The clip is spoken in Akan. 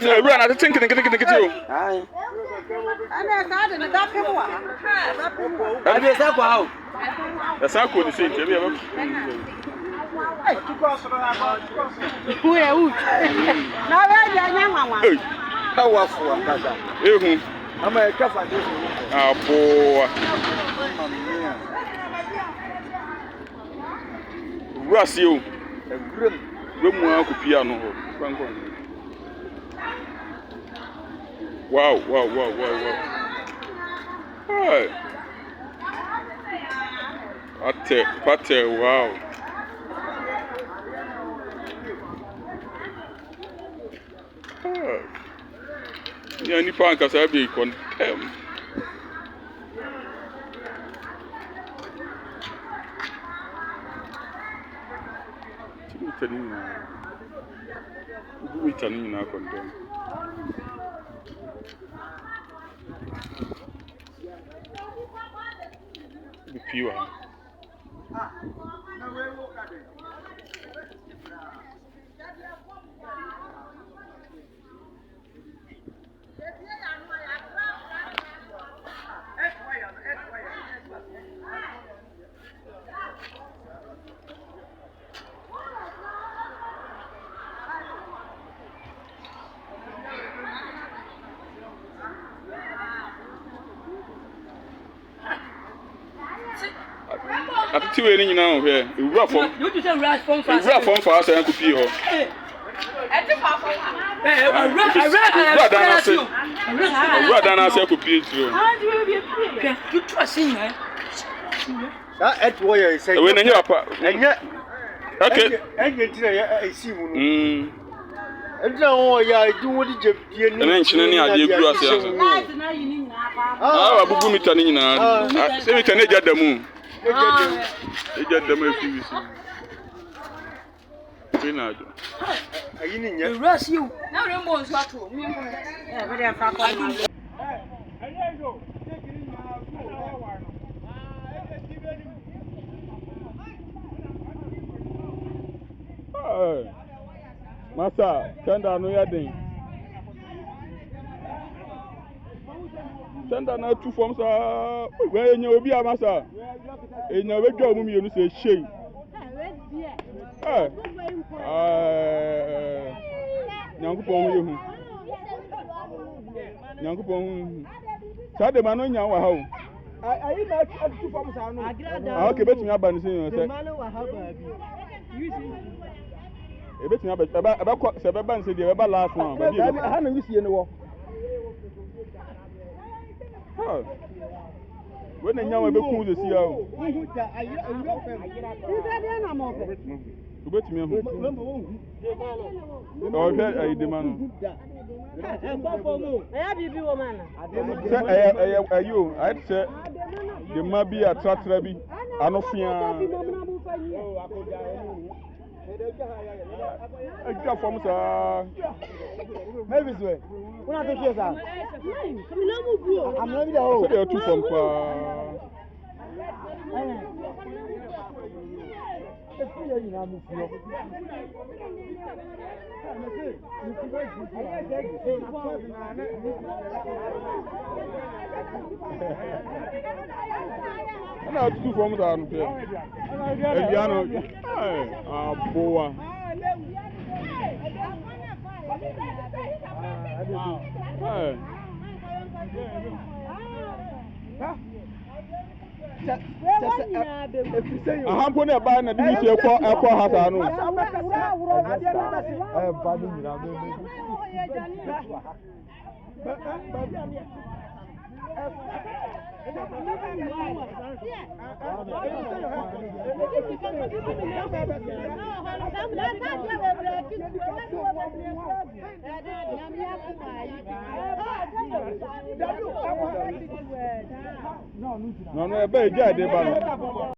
run at the think and get you. Aye. And I started a duck. I just have wow. That's how cool you see. Now, young one. How was one? I'm a cover. Ah, boy. Russ, you. A grim piano. Wow. Hey. Pate, wow. Yeah, ni pa nka sa be kon. Tani na condemn. The pure. Ati we ni nyina ho hwe ewura fom you to say rush fom fast ewura fom fast an kupi ho ewura dana say kupi tiro you trust in me that at where say we na nya papa enye okay enye tira ya esi mu no enja ho ya du wodi jebie ni na nchine ni ade eguru ase ase abubu mita ni nyina se mita na gya damu eja damu efisi Pinado. Ayi ni nya rush you na rembo nso ato mi mbo we dey fa call ma ayejo tegiri nya ku o wa no Masa tenda no yadin tenda na two forms we enya obi a masa enya we dwa mu mienu se shey Nyankopon hu yehu Nyankopon hu sade ma no nya wa ha o ayi na two forms anu okay betumi aba ni se se ma no wa ha ba bi ebetumi aba se beba nse de beba last one ba bi ha na wisie ne wo we na nya wa be kun ze si a o huta ayi uro fem ida de na mo fe ubetumi hu o hwe ayi de ma no eya bibi wo mana se ayo ayi se de ma bi atratra bi anofia Eja fom sa. Maybe so. Una to kiesa. Come na mu buo. Am na bi da o. So dey two fom pa. Efu ye ni na mu fuo. Na two fom da no pe. Ebiano. Aboa. Ahampo na ba na di se ekọ hasa no. Ba ni nyina me. No, ebe eje ade ba no.